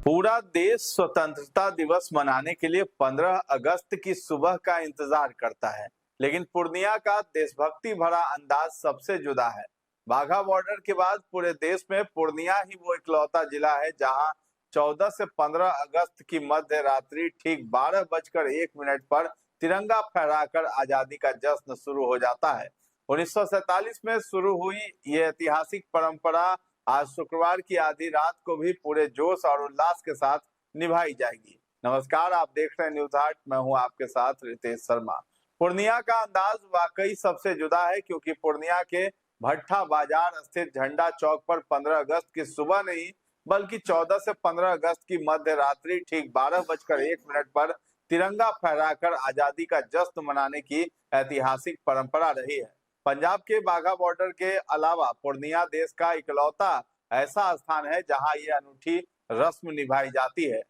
पूरा देश स्वतंत्रता दिवस मनाने के लिए 15 अगस्त की सुबह का इंतजार करता है, लेकिन पूर्णिया का देशभक्ति भरा अंदाज सबसे जुदा है। बाघा बॉर्डर के बाद पूरे देश में पूर्णिया ही वो इकलौता जिला है जहां 14 से 15 अगस्त की मध्य रात्रि ठीक 12:01 पर तिरंगा फहराकर आजादी का जश्न शुरू हो जाता है। 1947 में शुरू हुई ये ऐतिहासिक परंपरा आज शुक्रवार की आधी रात को भी पूरे जोश और उल्लास के साथ निभाई जाएगी। नमस्कार, आप देख रहे हैं न्यूज हाट। मैं हूं आपके साथ रितेश शर्मा। पूर्णिया का अंदाज वाकई सबसे जुदा है, क्योंकि पूर्णिया के भट्टा बाजार स्थित झंडा चौक पर 15 अगस्त की सुबह नहीं बल्कि 14 से 15 अगस्त की मध्य रात्रि ठीक 12:01 पर तिरंगा फहराकर आजादी का जश्न मनाने की ऐतिहासिक परंपरा रही है। पंजाब के बाघा बॉर्डर के अलावा पूर्णिया देश का इकलौता ऐसा स्थान है जहां ये अनूठी रस्म निभाई जाती है।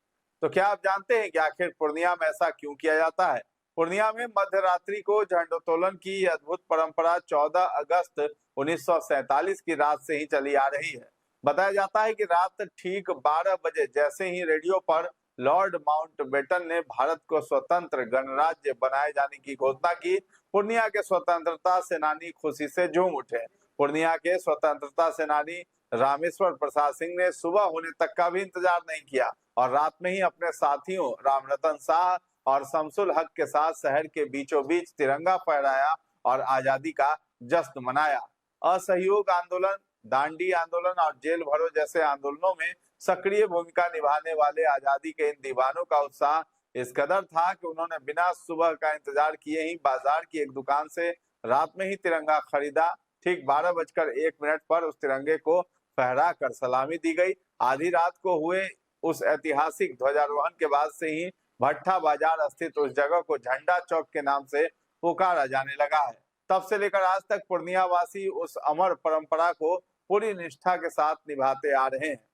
तो क्या आप जानते हैं कि आखिर पूर्णिया में ऐसा क्यों किया जाता है? पूर्णिया में मध्य रात्रि को झंडोत्तोलन की अद्भुत परंपरा 14 अगस्त 1947 की रात से ही चली आ रही है। बताया जाता है कि रात ठीक 12 बजे जैसे ही रेडियो पर लॉर्ड माउंटबेटन ने भारत को स्वतंत्र गणराज्य बनाए जाने की घोषणा की, पूर्णिया के स्वतंत्रता सेनानी खुशी से झूम उठे। पूर्णिया के स्वतंत्रता सेनानी रामेश्वर प्रसाद सिंह ने सुबह होने तक का भी इंतजार नहीं किया और रात में ही अपने साथियों रामरतन शाह और शमसुल हक के साथ शहर के बीचों बीच तिरंगा फहराया और आजादी का जश्न मनाया। असहयोग आंदोलन, दांडी आंदोलन और जेल भरो जैसे आंदोलनों में सक्रिय भूमिका निभाने वाले आजादी के इन दीवानों का उत्साह इस कदर था कि उन्होंने बिना सुबह का इंतजार किए ही बाजार की एक दुकान से रात में ही तिरंगा खरीदा। ठीक 12:01 पर उस तिरंगे को फहरा कर सलामी दी गई। आधी रात को हुए उस ऐतिहासिक ध्वजारोहण के बाद से ही भट्टा बाजार स्थित उस जगह को झंडा चौक के नाम से पुकारा जाने लगा है। तब से लेकर आज तक पूर्णिया वासी उस अमर परंपरा को पूरी निष्ठा के साथ निभाते आ रहे हैं।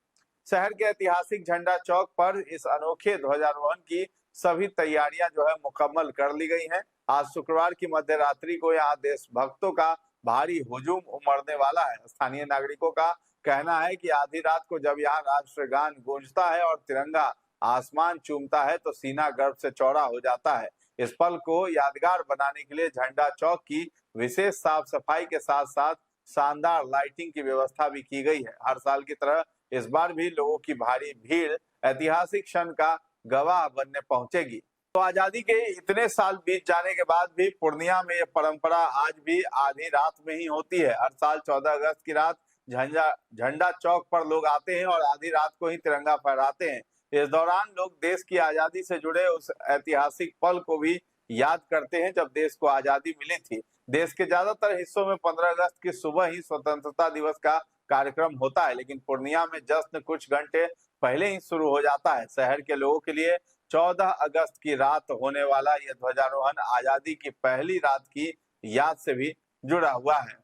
शहर के ऐतिहासिक झंडा चौक पर इस अनोखे ध्वजारोहण की सभी तैयारियां जो है मुकम्मल कर ली गई हैं। आज शुक्रवार की मध्य रात्रि को यहाँ देशभक्तों का भारी हुजूम उमड़ने वाला है। स्थानीय नागरिकों का कहना है कि आधी रात को जब यहाँ राष्ट्रगान गूंजता है और तिरंगा आसमान चूमता है तो सीना गर्व से चौड़ा हो जाता है। इस पल को यादगार बनाने के लिए झंडा चौक की विशेष साफ सफाई के साथ साथ शानदार लाइटिंग की व्यवस्था भी की गई है। हर साल की तरह इस बार भी लोगों की भारी भीड़ ऐतिहासिक क्षण का गवाह बनने पहुंचेगी। तो आजादी के इतने साल बीत जाने के बाद भी पूर्णिया में ये परंपरा आज भी आधी रात में ही होती है। हर साल 14 अगस्त की रात झंडा चौक पर लोग आते हैं और आधी रात को ही तिरंगा फहराते हैं। इस दौरान लोग देश की आजादी से जुड़े उस ऐतिहासिक पल को भी याद करते हैं जब देश को आजादी मिली थी। देश के ज्यादातर हिस्सों में 15 अगस्त की सुबह ही स्वतंत्रता दिवस का कार्यक्रम होता है, लेकिन पूर्णिया में जश्न कुछ घंटे पहले ही शुरू हो जाता है। शहर के लोगों के लिए 14 अगस्त की रात होने वाला यह ध्वजारोहण आजादी की पहली रात की याद से भी जुड़ा हुआ है।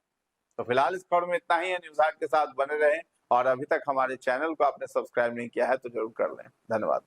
तो फिलहाल इस खबर में इतना ही है। न्यूज हाट के साथ बने रहें और अभी तक हमारे चैनल को आपने सब्सक्राइब नहीं किया है तो जरूर कर लें। धन्यवाद।